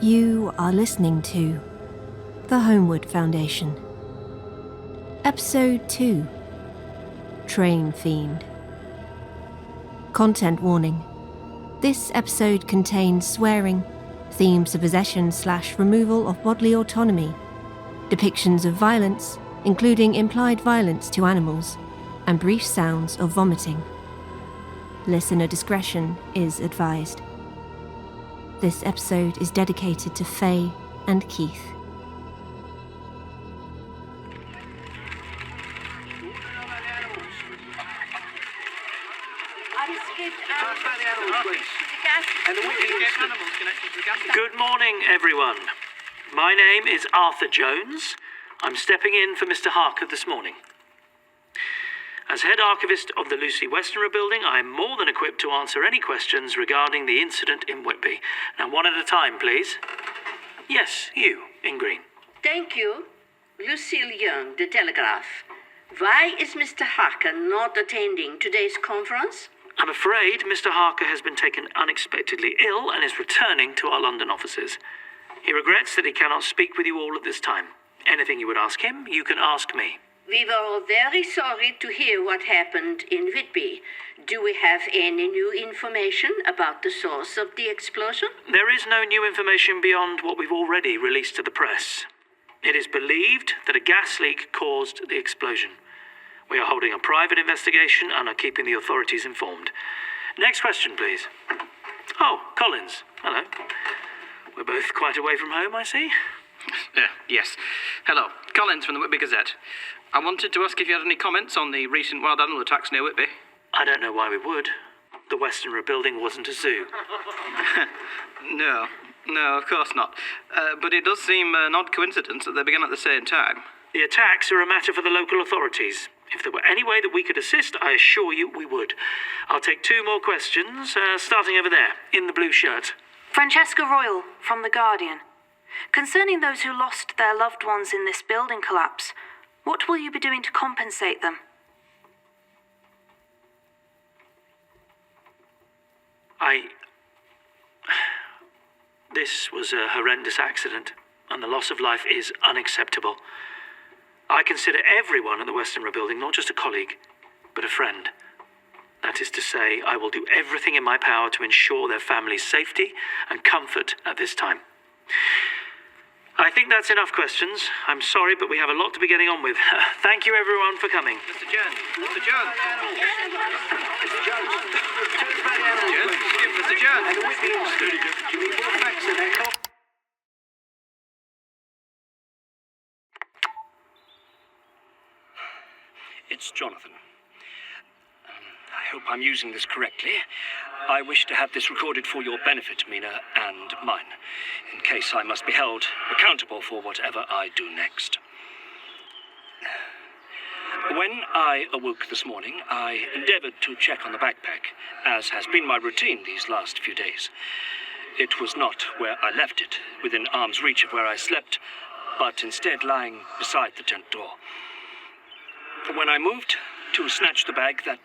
You are listening to the Holmwood Foundation. Episode 2. Train Fiend. Content warning. This episode contains swearing, themes of possession/removal of bodily autonomy, depictions of violence, including implied violence to animals, and brief sounds of vomiting. Listener discretion is advised. This episode is dedicated to Faye and Keith. Good morning, everyone. My name is Arthur Jones. I'm stepping in for Mr. Harker this morning. As head archivist of the Lucy Westenra building, I am more than equipped to answer any questions regarding the incident in Whitby. Now, one at a time, please. Yes, you, in green. Thank you. Lucille Young, The Telegraph. Why is Mr. Harker not attending today's conference? I'm afraid Mr. Harker has been taken unexpectedly ill and is returning to our London offices. He regrets that he cannot speak with you all at this time. Anything you would ask him, you can ask me. We were all very sorry to hear what happened in Whitby. Do we have any new information about the source of the explosion? There is no new information beyond what we've already released to the press. It is believed that a gas leak caused the explosion. We are holding a private investigation and are keeping the authorities informed. Next question, please. Oh, Collins. Hello. We're both quite away from home, I see. Yes. Hello. Collins from the Whitby Gazette. I wanted to ask if you had any comments on the recent wild animal attacks near Whitby. I don't know why we would. The Westenra building wasn't a zoo. No, of course not. But it does seem an odd coincidence that they began at the same time. The attacks are a matter for the local authorities. If there were any way that we could assist, I assure you we would. I'll take two more questions, starting over there, in the blue shirt. Francesca Royal, from The Guardian. Concerning those who lost their loved ones in this building collapse, what will you be doing to compensate them? This was a horrendous accident, and the loss of life is unacceptable. I consider everyone at the Westenra building not just a colleague, but a friend. That is to say, I will do everything in my power to ensure their family's safety and comfort at this time. I think that's enough questions. I'm sorry, but we have a lot to be getting on with. Thank you, everyone, for coming. Mr. Jones. Mr. Jones. Mr. Jones. Mr. Jones. And the Whitby Institute. Do you need more facts in there? It's Jonathan. I hope I'm using this correctly. I wish to have this recorded for your benefit, Mina, and mine, in case I must be held accountable for whatever I do next. When I awoke this morning, I endeavored to check on the backpack, as has been my routine these last few days. It was not where I left it, within arm's reach of where I slept, but instead lying beside the tent door. When I moved to snatch the bag, that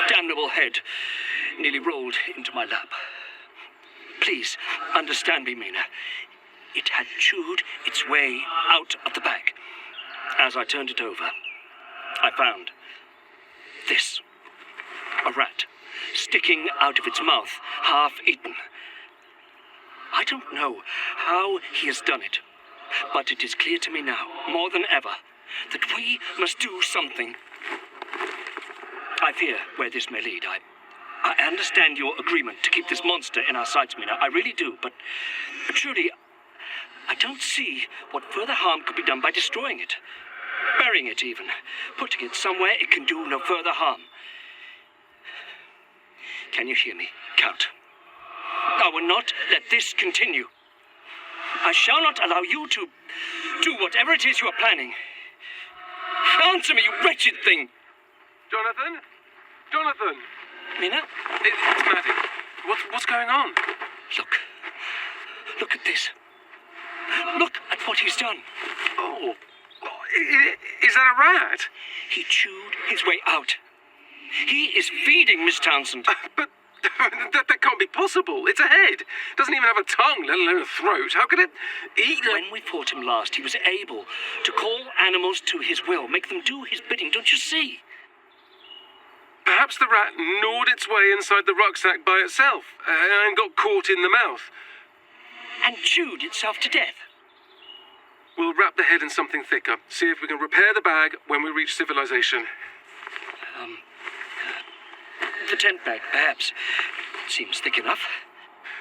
damnable head nearly rolled into my lap. Please understand me, Mina. It had chewed its way out of the bag. As I turned it over, I found this. A rat, sticking out of its mouth, half eaten. I don't know how he has done it, but it is clear to me now, more than ever, that we must do something. I fear where this may lead. I understand your agreement to keep this monster in our sights, Mina. I really do, but truly, I don't see what further harm could be done by destroying it. Burying it even. Putting it somewhere it can do no further harm. Can you hear me, Count? I will not let this continue. I shall not allow you to do whatever it is you are planning. Answer me, you wretched thing! Jonathan? Jonathan! Mina? It's Maddie. What's going on? Look at this. Look at what he's done. Oh, is that a rat? He chewed his way out. He is feeding Miss Townsend. But That can't be possible. It's a head. Doesn't even have a tongue, let alone a throat. How could it eat When we fought him last, he was able to call animals to his will, make them do his bidding, don't you see? Perhaps the rat gnawed its way inside the rucksack by itself and got caught in the mouth. And chewed itself to death. We'll wrap the head in something thicker. See if we can repair the bag when we reach civilization. The tent bag, perhaps. Seems thick enough.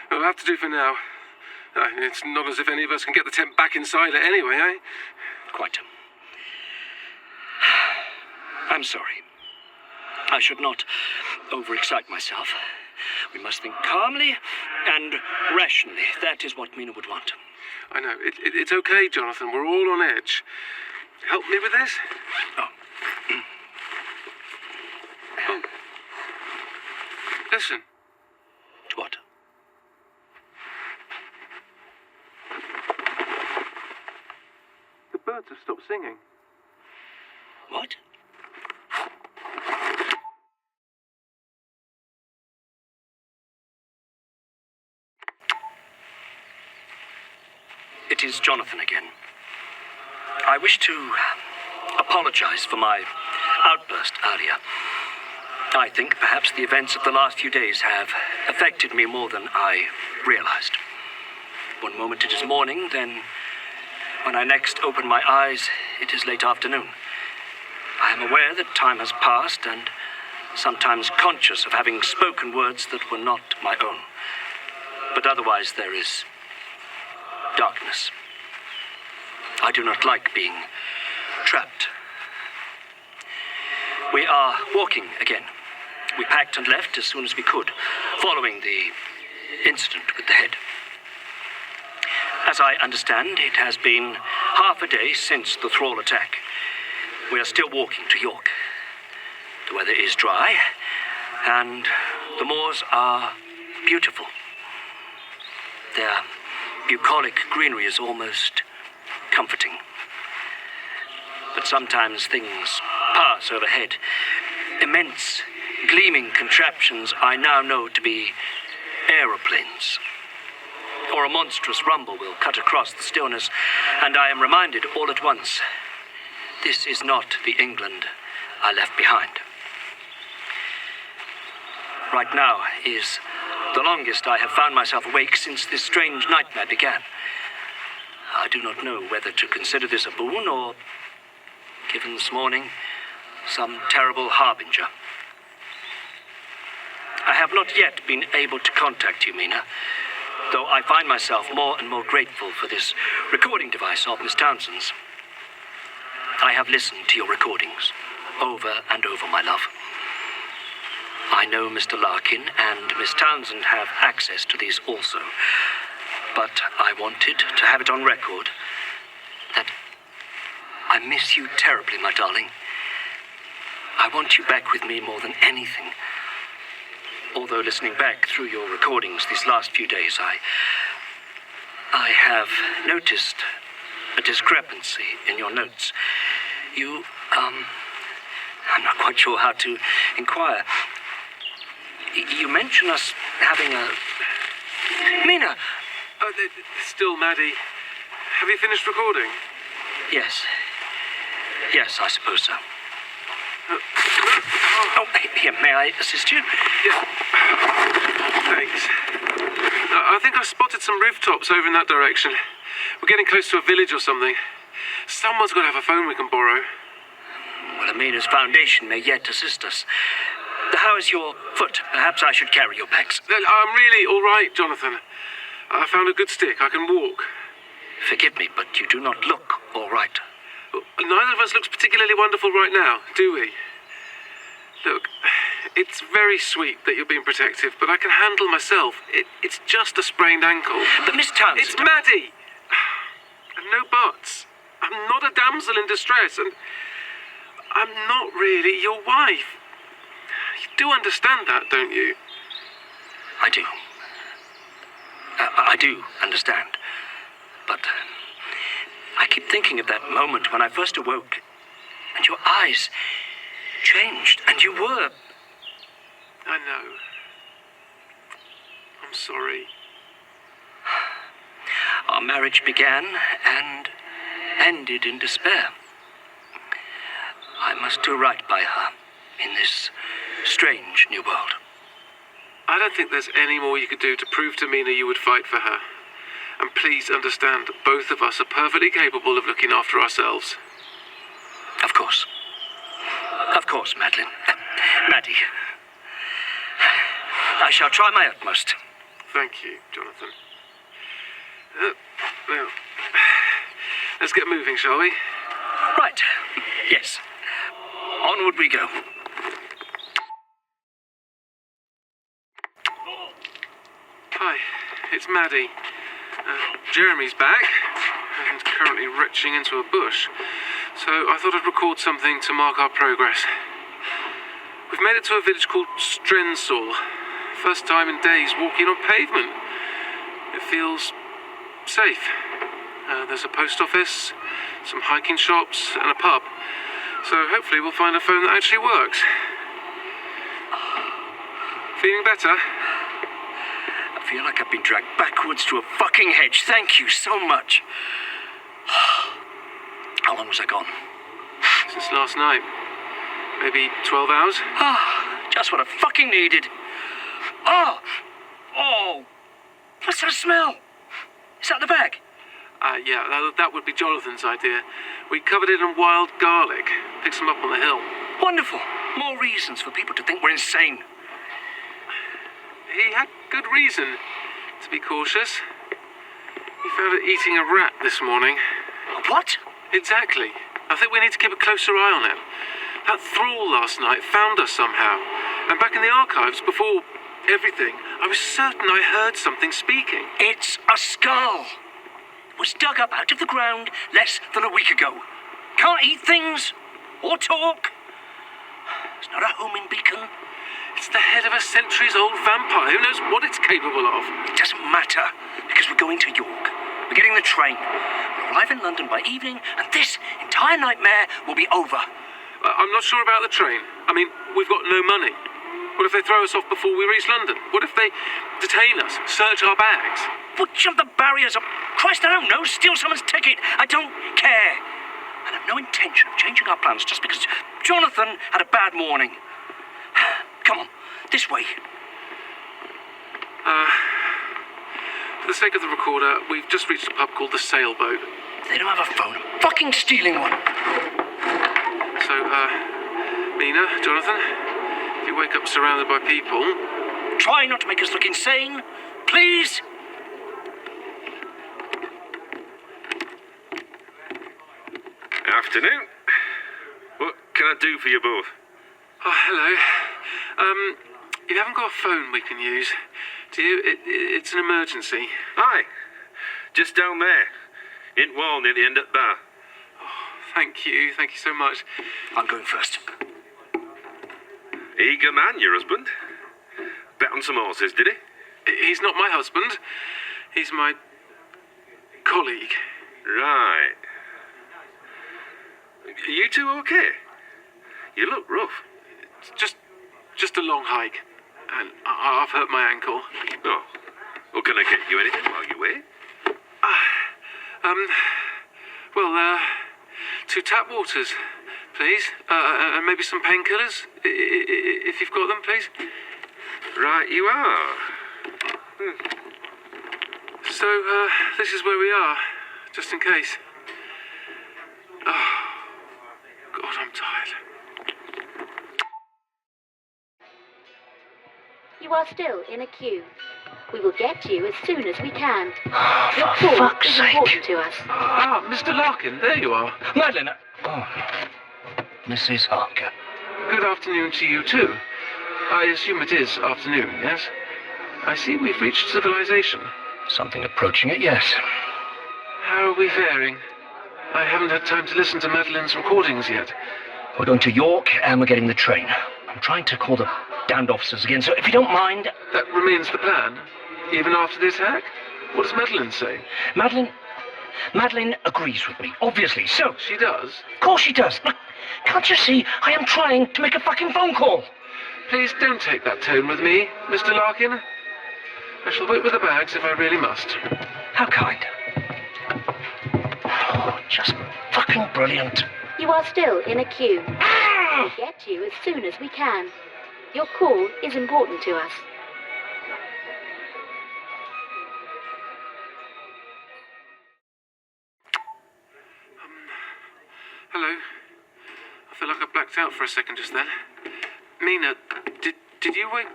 It'll have to do for now. It's not as if any of us can get the tent back inside it anyway, eh? Quite. I'm sorry. I should not overexcite myself. We must think calmly and rationally. That is what Mina would want. I know. It's okay, Jonathan. We're all on edge. Help me with this? Oh. Oh. Listen. To what? The birds have stopped singing. What? It is Jonathan again. I wish to apologize for my outburst earlier. I think perhaps the events of the last few days have affected me more than I realized. One moment it is morning, then when I next open my eyes, it is late afternoon. I am aware that time has passed and sometimes conscious of having spoken words that were not my own. But otherwise there is darkness. I do not like being trapped. We are walking again. We packed and left as soon as we could, following the incident with the head. As I understand, it has been half a day since the thrall attack. We are still walking to York. The weather is dry, and the moors are beautiful. Their bucolic greenery is almost comforting. But sometimes things pass overhead. Immense, gleaming contraptions I now know to be aeroplanes. Or a monstrous rumble will cut across the stillness, and I am reminded all at once, this is not the England I left behind. Right now is the longest I have found myself awake since this strange nightmare began. I do not know whether to consider this a boon or, given this morning, some terrible harbinger. I have not yet been able to contact you, Mina, though I find myself more and more grateful for this recording device of Miss Townsend's. I have listened to your recordings over and over, my love. I know Mr. Larkin and Miss Townsend have access to these also, but I wanted to have it on record that I miss you terribly, my darling. I want you back with me more than anything. Although listening back through your recordings these last few days, I have noticed a discrepancy in your notes. You, I'm not quite sure how to inquire. You mention us having a... Mina! Still, Maddie. Have you finished recording? Yes. Yes, I suppose so. Oh, here, may I assist you? Yeah. Thanks. I think I spotted some rooftops over in that direction. We're getting close to a village or something. Someone's got to have a phone we can borrow. Well, Amina's foundation may yet assist us. How is your foot? Perhaps I should carry your bags. I'm really all right, Jonathan. I found a good stick. I can walk. Forgive me, but you do not look all right. Neither of us looks particularly wonderful right now, do we? Look, it's very sweet that you're being protective, but I can handle myself. It's just a sprained ankle. But Miss Townsend... It's Maddie! And no buts. I'm not a damsel in distress, and I'm not really your wife. You do understand that, don't you? I do. I do understand. But I keep thinking of that moment when I first awoke, and your eyes changed, and you were... I know. I'm sorry. Our marriage began and ended in despair. I must do right by her in this strange new world. I don't think there's any more you could do to prove to Mina you would fight for her. And please understand that both of us are perfectly capable of looking after ourselves. Of course. Of course, Madeline. Maddie. I shall try my utmost. Thank you, Jonathan. Now, let's get moving, shall we? Right. Yes. Onward we go. Hi, it's Maddie. Jeremy's back and currently retching into a bush, so I thought I'd record something to mark our progress. We've made it to a village called Strensall. First time in days walking on pavement. It feels safe. There's a post office, some hiking shops, and a pub. So hopefully we'll find a phone that actually works. Feeling better? I feel like I've been dragged backwards to a fucking hedge. Thank you so much. How long was I gone? Since last night. Maybe 12 hours? Just what I fucking needed. Oh! What's that smell? Is that the bag? Yeah, that would be Jonathan's idea. We covered it in wild garlic. Picked some up on the hill. Wonderful. More reasons for people to think we're insane. He had good reason to be cautious. He found it eating a rat this morning. What? Exactly. I think we need to keep a closer eye on it. That thrall last night found us somehow. And back in the archives, before everything, I was certain I heard something speaking. It's a skull. It was dug up out of the ground less than a week ago. Can't eat things or talk. It's not a homing beacon. It's the head of a centuries-old vampire. Who knows what it's capable of? It doesn't matter, because we're going to York. We're getting the train. We'll arrive in London by evening, and this entire nightmare will be over. I'm not sure about the train. I mean, we've got no money. What if they throw us off before we reach London? What if they detain us, search our bags? We'll jump the barriers up. Christ, I don't know. Steal someone's ticket. I don't care. And I've no intention of changing our plans just because Jonathan had a bad morning. Come on, this way. For the sake of the recorder, we've just reached a pub called the Sailboat. They don't have a phone. I'm fucking stealing one. So, Mina, Jonathan, if you wake up surrounded by people... Try not to make us look insane, please. Afternoon. What can I do for you both? Oh, hello. You haven't got a phone we can use, do you? It's an emergency. Aye. Just down there. In Wall near the end of the bar. Oh, thank you so much. I'm going first. Eager man, your husband. Bet on some horses, did he? He's not my husband. He's my colleague. Right. You two okay? You look rough. It's just a long hike. And I've hurt my ankle. Oh. Well, can I get you anything while you wait? Well, 2 tap waters, please. And maybe some painkillers, if you've got them, please. Right, you are. So, this is where we are, just in case. Oh, God, I'm tired. You are still in a queue. We will get to you as soon as we can. Your For call fuck's is sake. important to us. Ah, Mr. Larkin, there you are. Madeline. Oh, Mrs. Harker. Good afternoon to you, too. I assume it is afternoon, yes? I see we've reached civilization. Something approaching it, yes. How are we faring? I haven't had time to listen to Madeline's recordings yet. We're going to York and we're getting the train. I'm trying to call the damned officers again, so if you don't mind... That remains the plan? Even after this hack? What does Madeline say? Madeline agrees with me, obviously, so... She does? Of course she does. Look, can't you see? I am trying to make a fucking phone call. Please don't take that tone with me, Mr. Larkin. I shall wait with the bags if I really must. How kind. Oh, just fucking brilliant. You are still in a queue. We'll get to you as soon as we can. Your call is important to us. Hello. I feel like I blacked out for a second just then. Mina, did you wake...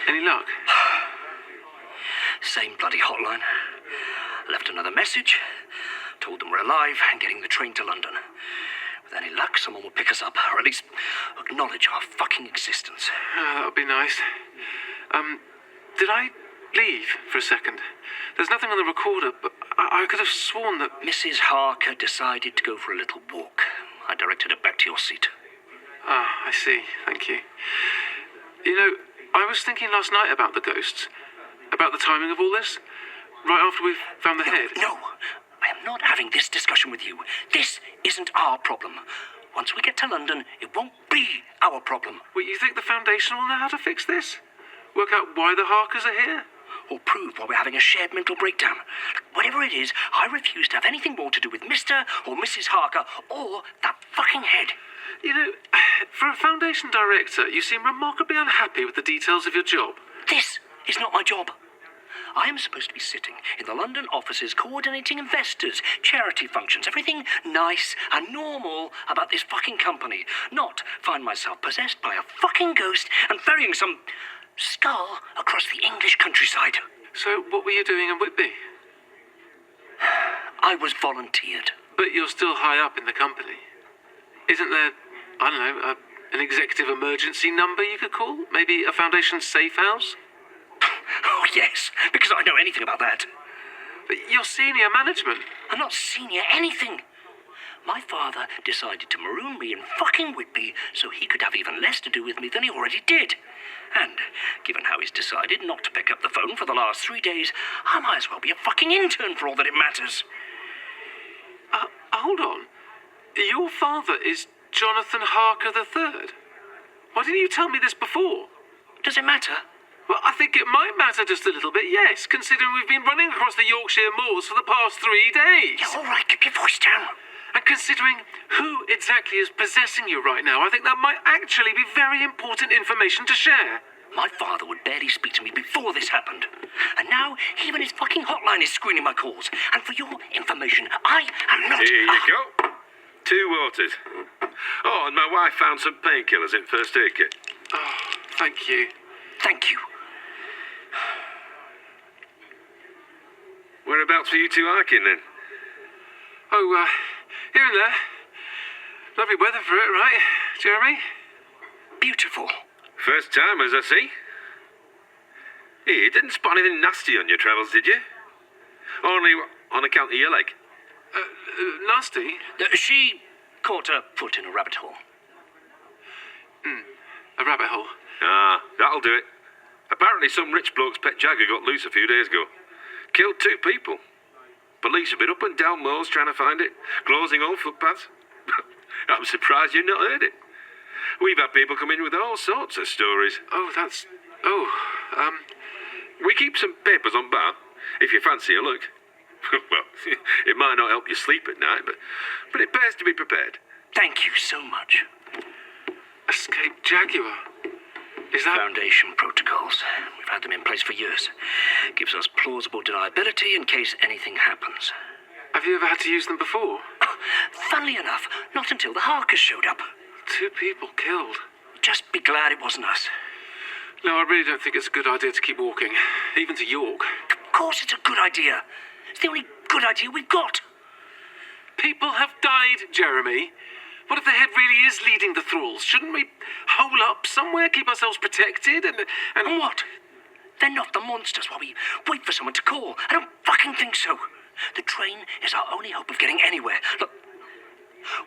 Any luck? Same bloody hotline. Left another message. Told them we're alive and getting the train to London. With any luck, someone will pick us up, or at least acknowledge our fucking existence. That would be nice. Did I leave for a second? There's nothing on the recorder, but I could have sworn that... Mrs. Harker decided to go for a little walk. I directed her back to your seat. Ah, I see. Thank you. You know, I was thinking last night about the ghosts. About the timing of all this. Right after we found the head. No, I am not having this discussion with you. This isn't our problem. Once we get to London, it won't be our problem. Wait, you think the Foundation will know how to fix this? Work out why the Harkers are here? Or prove why we're having a shared mental breakdown. Whatever it is, I refuse to have anything more to do with Mr. or Mrs. Harker or that fucking head. You know, for a Foundation director, you seem remarkably unhappy with the details of your job. This is not my job. I am supposed to be sitting in the London offices coordinating investors, charity functions, everything nice and normal about this fucking company. Not find myself possessed by a fucking ghost and ferrying some skull across the English countryside. So what were you doing in Whitby? I was volunteered. But you're still high up in the company. Isn't there, I don't know, an executive emergency number you could call? Maybe a Foundation safe house? Oh, yes, because I know anything about that. But you're senior management. I'm not senior anything. My father decided to maroon me in fucking Whitby so he could have even less to do with me than he already did. And given how he's decided not to pick up the phone for the last 3 days, I might as well be a fucking intern for all that it matters. Hold on. Your father is Jonathan Harker III. Why didn't you tell me this before? Does it matter? Well, I think it might matter just a little bit, yes, considering we've been running across the Yorkshire moors for the past 3 days. Yeah, all right, keep your voice down. And considering who exactly is possessing you right now, I think that might actually be very important information to share. My father would barely speak to me before this happened. And now, even his fucking hotline is screening my calls. And for your information, I am not... Here you go. 2 waters. Oh, and my wife found some painkillers in first aid kit. Oh, thank you. Thank you. Whereabouts were you two hiking then? Oh, here and there. Lovely weather for it, right, Jeremy? Beautiful. First timers, I see. Hey, you didn't spot anything nasty on your travels, did you? Only on account of your leg. Nasty? She caught her foot in a rabbit hole. A rabbit hole. Ah, that'll do it. Apparently some rich bloke's pet jagger got loose a few days ago. Killed 2 people. Police have been up and down moors trying to find it, closing all footpaths. I'm surprised you've not heard it. We've had people come in with all sorts of stories. Oh, that's... We keep some papers on bar, if you fancy a look. Well, it might not help you sleep at night, but it pays to be prepared. Thank you so much. Escaped jaguar. Is that... Foundation protocols. We've had them in place for years. Gives us plausible deniability in case anything happens. Have you ever had to use them before? Funnily enough, not until the Harkers showed up. 2 people killed. Just be glad it wasn't us. No, I really don't think it's a good idea to keep walking, even to York. Of course it's a good idea. It's the only good idea we've got. People have died, Jeremy. What if the head really is leading the thralls? Shouldn't we hole up somewhere, keep ourselves protected, and what? They're not the monsters while we wait for someone to call. I don't fucking think so. The train is our only hope of getting anywhere. Look,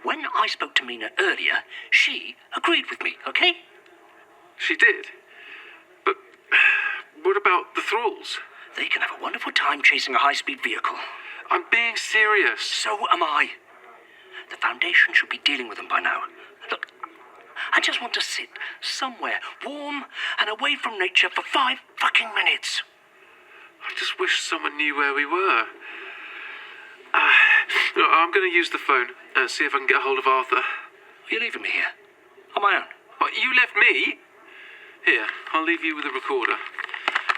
when I spoke to Mina earlier, she agreed with me, okay? She did? But what about the thralls? They can have a wonderful time chasing a high-speed vehicle. I'm being serious. So am I. The Foundation should be dealing with them by now. Look, I just want to sit somewhere warm and away from nature for 5 fucking minutes. I just wish someone knew where we were. I'm going to use the phone and see if I can get a hold of Arthur. You're leaving me here? On my own? What, you left me? Here, I'll leave you with the recorder.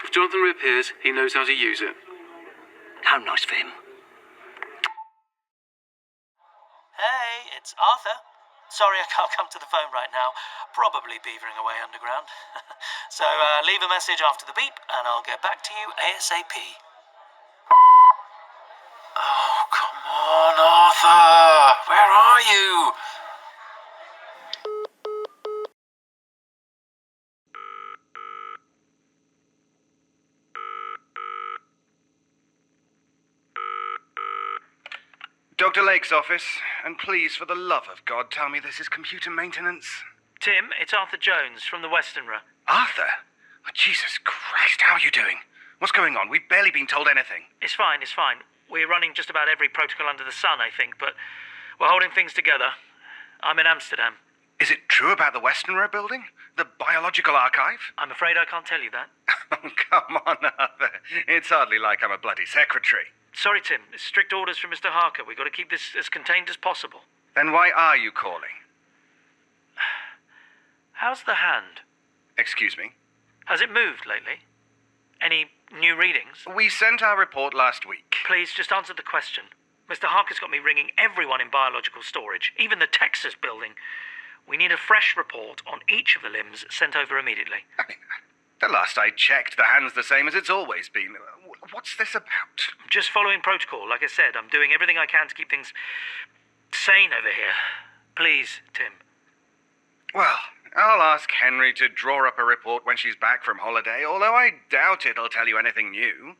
If Jonathan reappears, he knows how to use it. How nice for him. Hey, it's Arthur. Sorry I can't come to the phone right now. Probably beavering away underground. So leave a message after the beep and I'll get back to you ASAP. Oh, come on, Arthur! Where are you? Dr. Lake's office, and please, for the love of God, tell me this is computer maintenance. Tim, it's Arthur Jones from the Westernra. Arthur? Oh, Jesus Christ, how are you doing? What's going on? We've barely been told anything. It's fine. We're running just about every protocol under the sun, I think, but we're holding things together. I'm in Amsterdam. Is it true about the Westernra building? The biological archive? I'm afraid I can't tell you that. Oh, come on, Arthur. It's hardly like I'm a bloody secretary. Sorry, Tim. It's strict orders from Mr. Harker. We've got to keep this as contained as possible. Then why are you calling? How's the hand? Excuse me? Has it moved lately? Any new readings? We sent our report last week. Please, just answer the question. Mr. Harker's got me ringing everyone in biological storage, even the Texas building. We need a fresh report on each of the limbs sent over immediately. I mean, the last I checked, the hand's the same as it's always been. What's this about? Just following protocol. Like I said, I'm doing everything I can to keep things sane over here. Please, Tim. Well, I'll ask Henry to draw up a report when she's back from holiday, although I doubt it'll tell you anything new.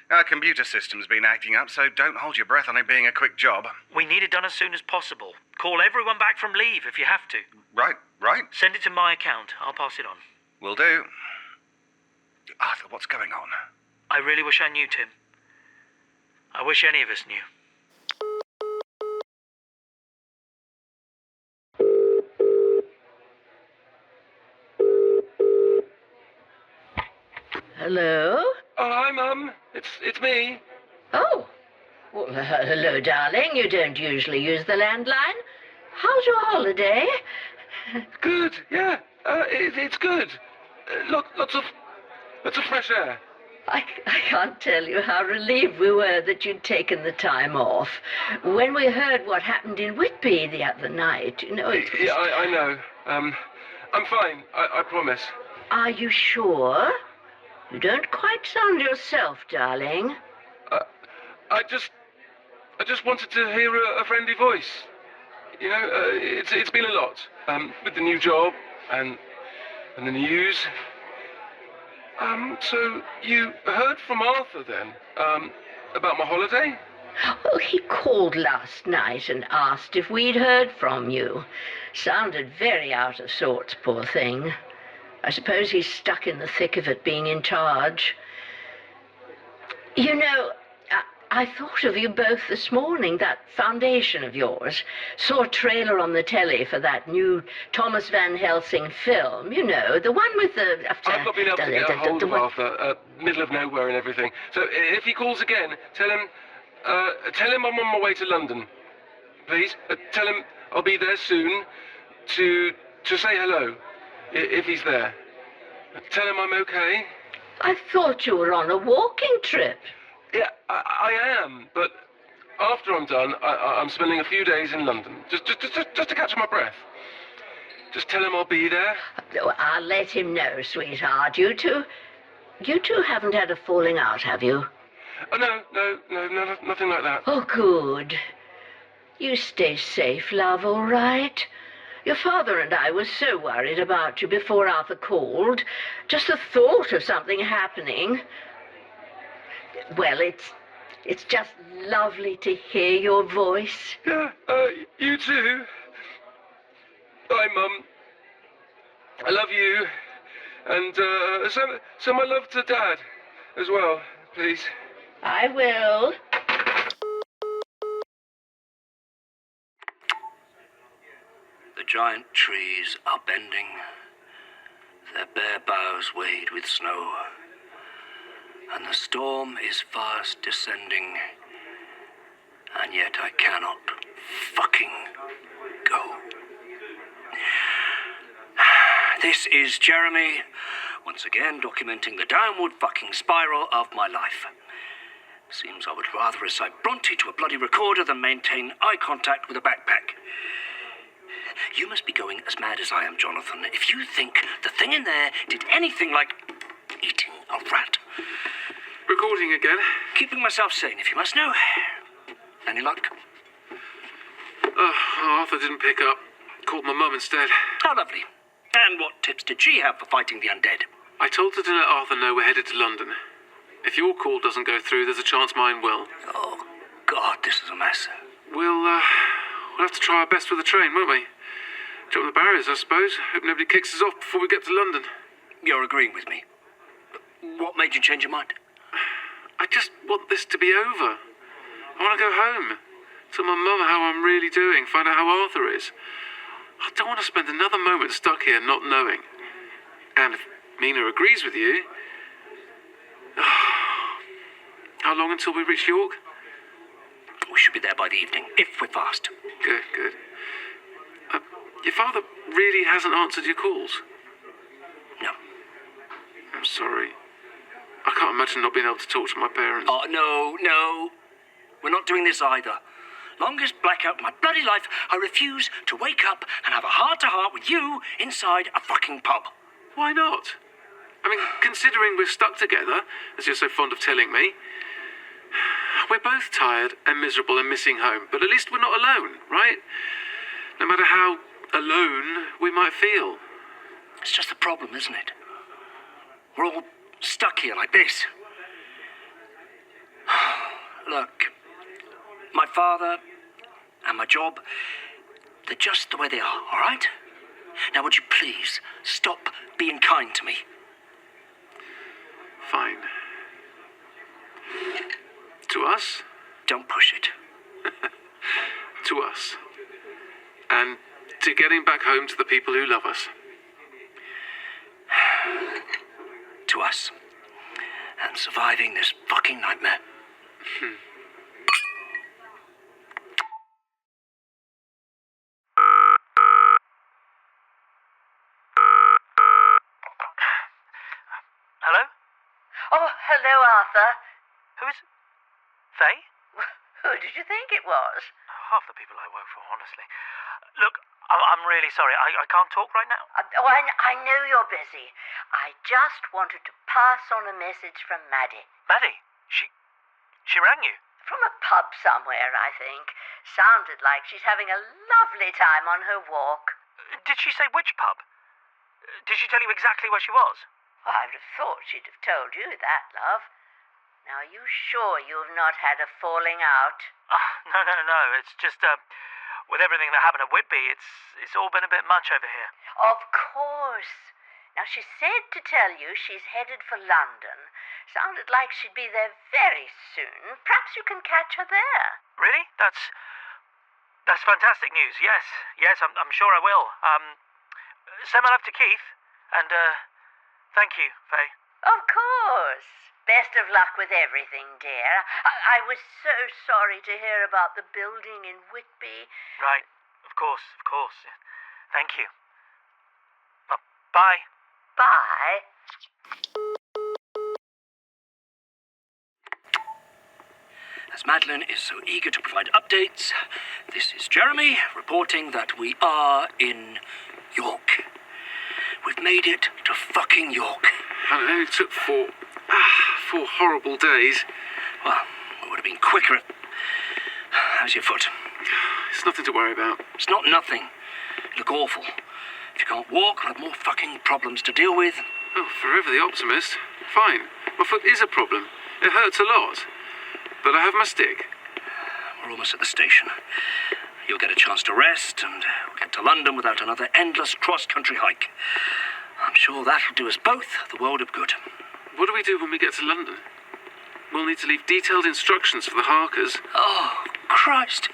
Our computer system's been acting up, so don't hold your breath on it being a quick job. We need it done as soon as possible. Call everyone back from leave if you have to. Right. Send it to my account. I'll pass it on. Will do. Arthur, what's going on? I really wish I knew, Tim. I wish any of us knew. Hello? Oh, hi, Mum. It's me. Oh. Well, hello, darling. You don't usually use the landline. How's your holiday? Good, yeah. It's good. Lots of fresh air. I can't tell you how relieved we were that you'd taken the time off. When we heard what happened in Whitby the other night, you know, it was... Yeah, I know. I'm fine. I promise. Are you sure? You don't quite sound yourself, darling. I just wanted to hear a friendly voice. You know, it's been a lot. With the new job and the news. So you heard from Arthur then, about my holiday? Well, he called last night and asked if we'd heard from you. Sounded very out of sorts, poor thing. I suppose he's stuck in the thick of it, being in charge. You know, I thought of you both this morning, that foundation of yours. Saw a trailer on the telly for that new Thomas Van Helsing film, you know, the one with the... I've not been able to get a hold of Arthur, middle of nowhere and everything. So if he calls again, tell him I'm on my way to London. Please, tell him I'll be there soon to say hello, if he's there. Tell him I'm okay. I thought you were on a walking trip. Yeah, I am, but after I'm done, I'm spending a few days in London, just to catch my breath. Just tell him I'll be there. I'll let him know, sweetheart. You two haven't had a falling out, have you? Oh, no, nothing like that. Oh, good. You stay safe, love, all right? Your father and I were so worried about you before Arthur called. Just the thought of something happening. Well, it's just lovely to hear your voice. Yeah, you too. Bye, Mum. I love you. And, send my love to Dad as well, please. I will. The giant trees are bending, their bare boughs weighed with snow, and the storm is fast descending, and yet I cannot fucking go. This is Jeremy, once again documenting the downward fucking spiral of my life. Seems I would rather recite Bronte to a bloody recorder than maintain eye contact with a backpack. You must be going as mad as I am, Jonathan, if you think the thing in there did anything like eating a rat. Recording again. Keeping myself sane, if you must know. Any luck? Arthur didn't pick up. Called my mum instead. How lovely. And what tips did she have for fighting the undead? I told her to let Arthur know we're headed to London. If your call doesn't go through, there's a chance mine will. Oh, God, this is a mess. We'll have to try our best with the train, won't we? Jump the barriers, I suppose. Hope nobody kicks us off before we get to London. You're agreeing with me. What made you change your mind? I just want this to be over. I want to go home. Tell my mum how I'm really doing, find out how Arthur is. I don't want to spend another moment stuck here not knowing. And if Mina agrees with you... How long until we reach York? We should be there by the evening, if we're fast. Good, good. Your father really hasn't answered your calls? No. I'm sorry. I can't imagine not being able to talk to my parents. Oh, no. We're not doing this either. Longest blackout of my bloody life, I refuse to wake up and have a heart-to-heart with you inside a fucking pub. Why not? I mean, considering we're stuck together, as you're so fond of telling me, we're both tired and miserable and missing home, but at least we're not alone, right? No matter how alone we might feel. It's just the problem, isn't it? We're all stuck here like this. Look, my father and my job, they're just the way they are, all right? Now, would you please stop being kind to me? Fine. To us? Don't push it. To us. And to getting back home to the people who love us. To us. And surviving this fucking nightmare. Hello? Oh, hello, Arthur. Who is... Faye? Who did you think it was? Half the people I work for, honestly. Look, I'm really sorry. I can't talk right now. I know you're busy. I just wanted to pass on a message from Maddie. Maddie? She rang you? From a pub somewhere, I think. Sounded like she's having a lovely time on her walk. Did she say which pub? Did she tell you exactly where she was? Well, I would have thought she'd have told you that, love. Now, are you sure you've not had a falling out? No. It's just, with everything that happened at Whitby, it's all been a bit much over here. Of course. Now, she said to tell you she's headed for London. Sounded like she'd be there very soon. Perhaps you can catch her there. Really? That's fantastic news. Yes, I'm sure I will. Say my love to Keith, and, thank you, Faye. Of course. Best of luck with everything, dear. I was so sorry to hear about the building in Whitby. Right, of course. Thank you. Bye. Bye. As Madeline is so eager to provide updates, this is Jeremy reporting that we are in York. We've made it to fucking York. And it only took 4 horrible days. Well, it would have been quicker. How's your foot? It's nothing to worry about. It's not nothing. You look awful. If you can't walk, we'll have more fucking problems to deal with. Oh, forever the optimist. Fine. My foot is a problem. It hurts a lot. But I have my stick. We're almost at the station. You'll get a chance to rest, and we'll get to London without another endless cross-country hike. I'm sure that'll do us both the world of good. What do we do when we get to London? We'll need to leave detailed instructions for the Harkers. Oh, Christ.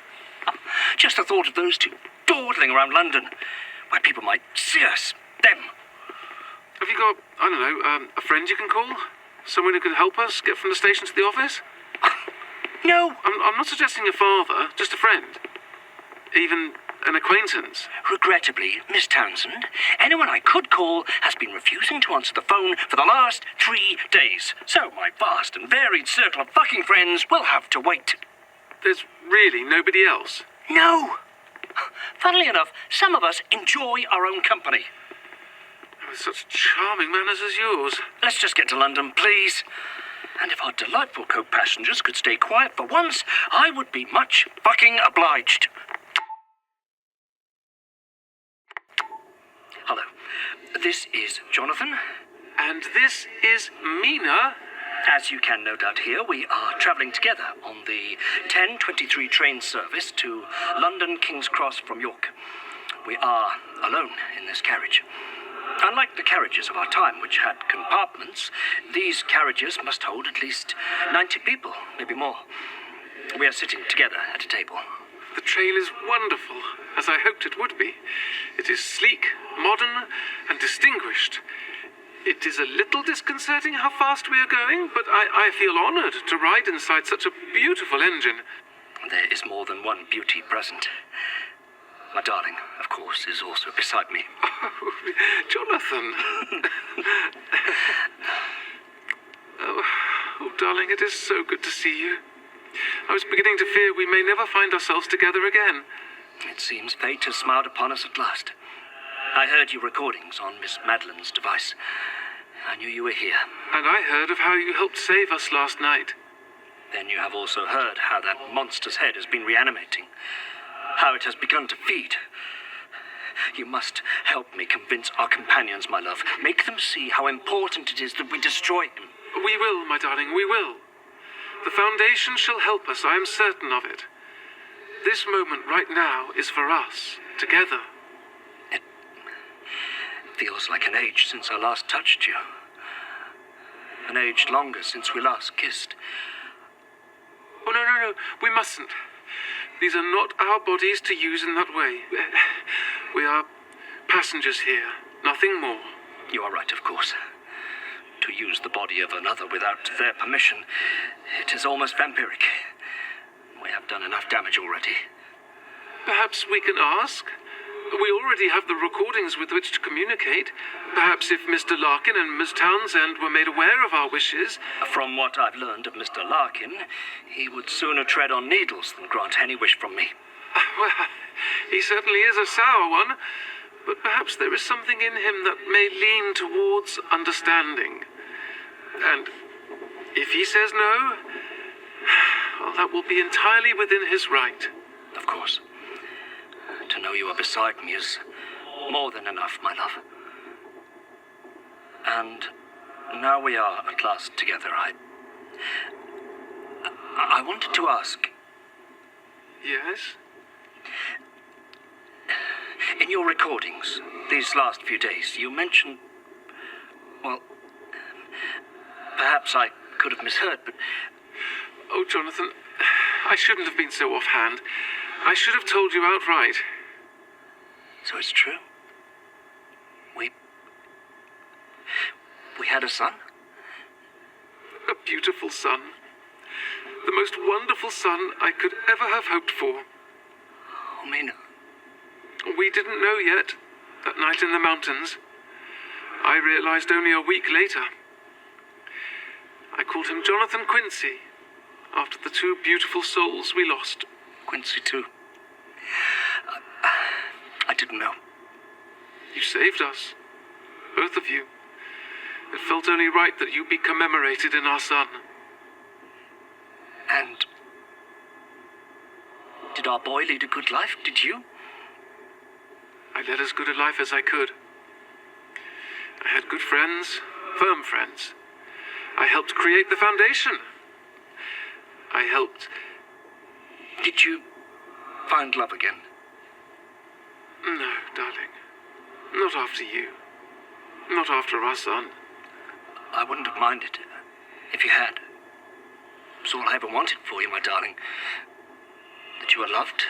Just the thought of those two dawdling around London. where people might see us. Them. Have you got, I don't know, a friend you can call? Someone who can help us get from the station to the office? No. I'm not suggesting a father, just a friend. Even an acquaintance. Regrettably, Miss Townsend, anyone I could call has been refusing to answer the phone for the last 3 days. So my vast and varied circle of fucking friends will have to wait. There's really nobody else? No. Funnily enough, some of us enjoy our own company. With such charming manners as yours. Let's just get to London, please. And if our delightful co-passengers could stay quiet for once, I would be much fucking obliged. Hello. This is Jonathan. And this is Mina. As you can no doubt hear, we are travelling together on the 10:23 train service to London King's Cross from York. We are alone in this carriage. Unlike the carriages of our time, which had compartments, these carriages must hold at least 90 people, maybe more. We are sitting together at a table. The train is wonderful, as I hoped it would be. It is sleek, modern, and distinguished. It is a little disconcerting how fast we are going, but I feel honoured to ride inside such a beautiful engine. There is more than one beauty present. My darling, of course, is also beside me. Oh, Jonathan. oh, darling, it is so good to see you. I was beginning to fear we may never find ourselves together again. It seems fate has smiled upon us at last. I heard your recordings on Miss Madeline's device. I knew you were here. And I heard of how you helped save us last night. Then you have also heard how that monster's head has been reanimating. How it has begun to feed. You must help me convince our companions, my love. Make them see how important it is that we destroy him. We will, my darling, we will. The Foundation shall help us, I am certain of it. This moment right now is for us, together. It feels like an age since I last touched you. An age longer since we last kissed. Oh, no, we mustn't. These are not our bodies to use in that way. We are passengers here, nothing more. You are right, of course. To use the body of another without their permission, it is almost vampiric. We have done enough damage already. Perhaps we can ask? We already have the recordings with which to communicate. Perhaps if Mr. Larkin and Miss Townsend were made aware of our wishes... From what I've learned of Mr. Larkin, he would sooner tread on needles than grant any wish from me. Well, he certainly is a sour one, but perhaps there is something in him that may lean towards understanding. And if he says no, well, that will be entirely within his right. Of course. To know you are beside me is more than enough, my love. And now we are at last together. I wanted to ask... Yes? In your recordings, these last few days, you mentioned... Well, perhaps I could have misheard, but... Oh, Jonathan, I shouldn't have been so offhand. I should have told you outright. So it's true? We had a son? A beautiful son. The most wonderful son I could ever have hoped for. Oh, Mina. We didn't know yet, that night in the mountains. I realized only a week later. I called him Jonathan Quincy, after the 2 beautiful souls we lost. Quincy, too. I didn't know. You saved us. Both of you. It felt only right that you be commemorated in our son. And... did our boy lead a good life? Did you? I led as good a life as I could. I had good friends, firm friends. I helped create the Foundation. I helped... Did you find love again? No, darling. Not after you. Not after our son. I wouldn't have minded if you had. It's all I ever wanted for you, my darling. That you were loved.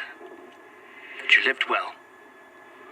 That you lived well.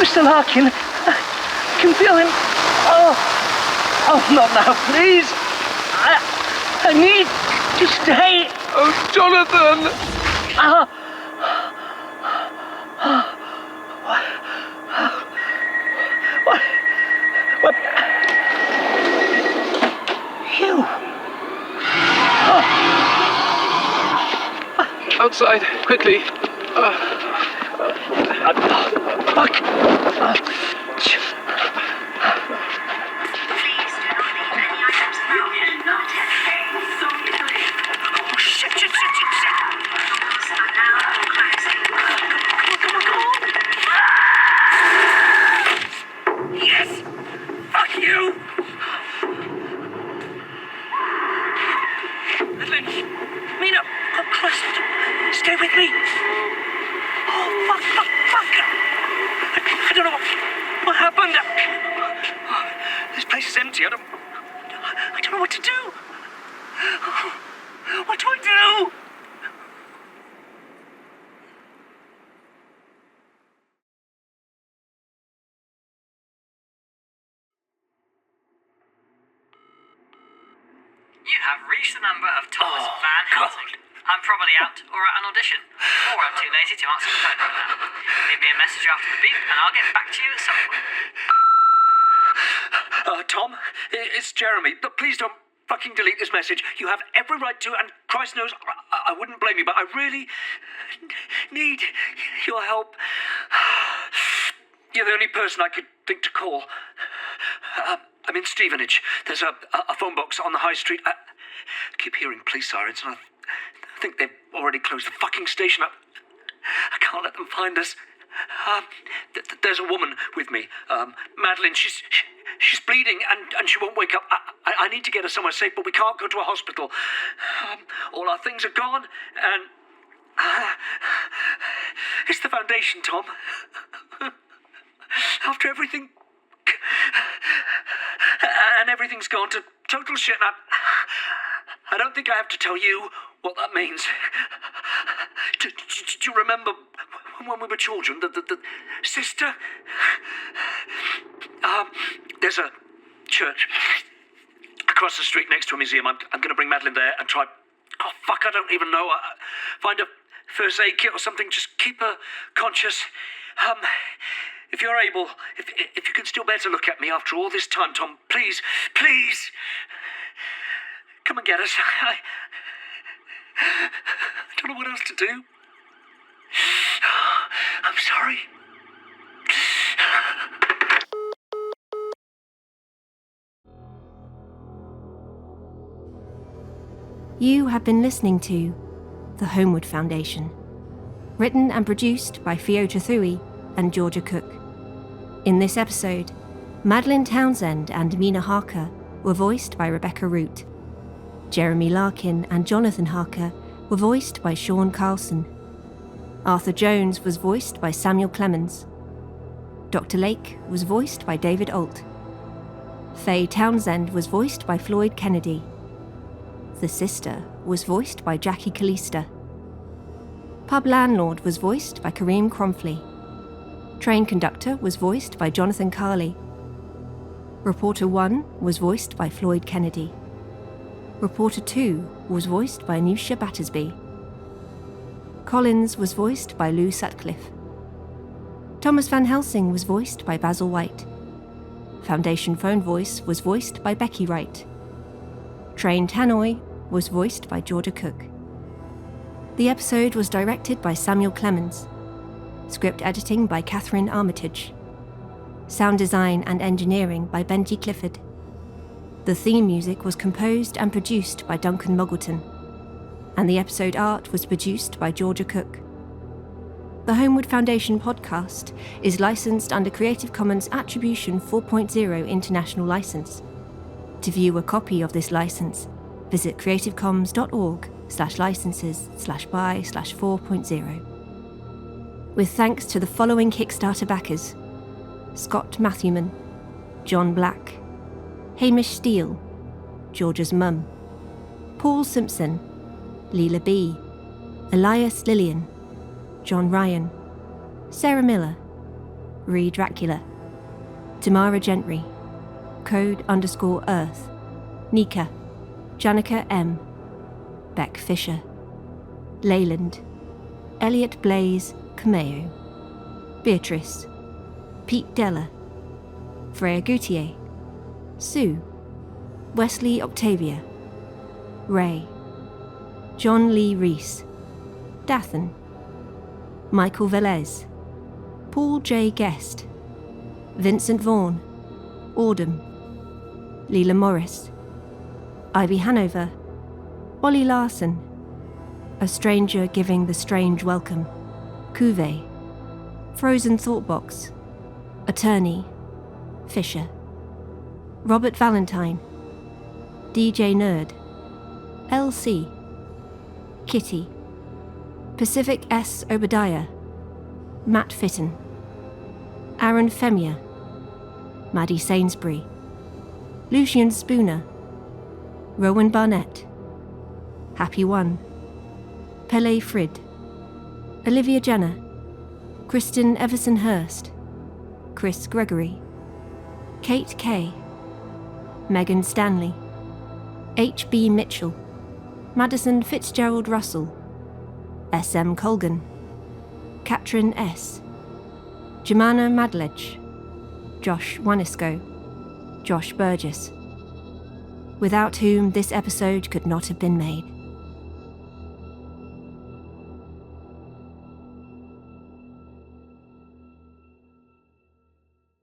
Mr. Larkin, I can feel him. Oh, not now, please. I need to stay. Oh, Jonathan! What? You? Outside, quickly. Fuck! Yes! Fuck you! Madeline! Mina! Oh, Christ! Stay with me! Oh, fuck! I don't know what happened. This place is empty. I don't know what to do. What do I do? You have reached the number of Thomas Van Helsing. I'm probably out or at an audition, or I'm too lazy to answer the phone right now. Leave me a message after the beep and I'll get back to you at some point. Tom, it's Jeremy, but please don't fucking delete this message. You have every right to, and Christ knows I wouldn't blame you, but I really need your help. You're the only person I could think to call. I'm in Stevenage. There's a phone box on the high street. I keep hearing police sirens, and I think they've already closed the fucking station up. I can't let them find us. There's a woman with me, Madeline. She's bleeding and she won't wake up. I need to get her somewhere safe, but we can't go to a hospital. All our things are gone, and it's the Foundation, Tom. After everything, and everything's gone to total shit. I don't think I have to tell you what that means. Do you remember when we were children, the sister? There's a church across the street next to a museum. I'm going to bring Madeline there and try... Oh, fuck, I don't even know. Find a first aid kit or something. Just keep her conscious. If you're able, if you can still bear to look at me after all this time, Tom, please, come and get us. I don't know what else to do. I'm sorry. You have been listening to The Holmwood Foundation, written and produced by Ep02 and Georgia Cook. In this episode, Madeline Townsend and Mina Harker were voiced by Rebecca Root. Jeremy Larkin and Jonathan Harker were voiced by Seán Carlsen. Arthur Jones was voiced by Samuel Clemens. Dr. Lake was voiced by David Alt. Faye Townsend was voiced by Floyd Kennedy. The Sister was voiced by Jackie Calista. Pub Landlord was voiced by Kareem Cromfley. Train Conductor was voiced by Jonathan Carley. Reporter 1 was voiced by Floyd Kennedy. Reporter 2 was voiced by Nusha Battersby. Collins was voiced by Lou Sutcliffe. Thomas Van Helsing was voiced by Basil White. Foundation Phone Voice was voiced by Becky Wright. Train Tannoy was voiced by Georgia Cook. The episode was directed by Samuel Clemens. Script editing by Catherine Armitage. Sound design and engineering by Benji Clifford. The theme music was composed and produced by Duncan Muggleton, and the episode art was produced by Georgia Cook. The Holmwood Foundation podcast is licensed under Creative Commons Attribution 4.0 International License. To view a copy of this license, visit creativecommons.org/licenses/by/4.0. With thanks to the following Kickstarter backers: Scott Matthewman, John Black, Hamish Steele, Georgia's Mum, Paul Simpson, Leela B, Elias Lillian, John Ryan, Sarah Miller, re Dracula. Tamara Gentry. Code_Earth. Nika. Janica M. Beck Fisher. Leyland. Elliot Blaze Cameo. Beatrice. Pete Della. Freya Goutier. Sue. Wesley Octavia. Ray. John Lee Reese. Dathan. Michael Velez. Paul J. Guest. Vincent Vaughan. Audum. Leela Morris. Ivy Hanover. Ollie Larson. A Stranger Giving the Strange Welcome. Cuvée. Frozen Thoughtbox. Attorney. Fisher. Robert Valentine. DJ Nerd. LC. Kitty. Pacific S. Obadiah. Matt Fitton. Aaron Femia. Maddie Sainsbury. Lucian Spooner. Rowan Barnett. Happy One. Pele Frid. Olivia Jenner. Kristen Everson Hurst. Chris Gregory. Kate Kay. Megan Stanley. H.B. Mitchell. Madison Fitzgerald Russell. S.M. Colgan. Katrin S. Jemana Madledge. Josh Wanisco. Josh Burgess. Without whom this episode could not have been made.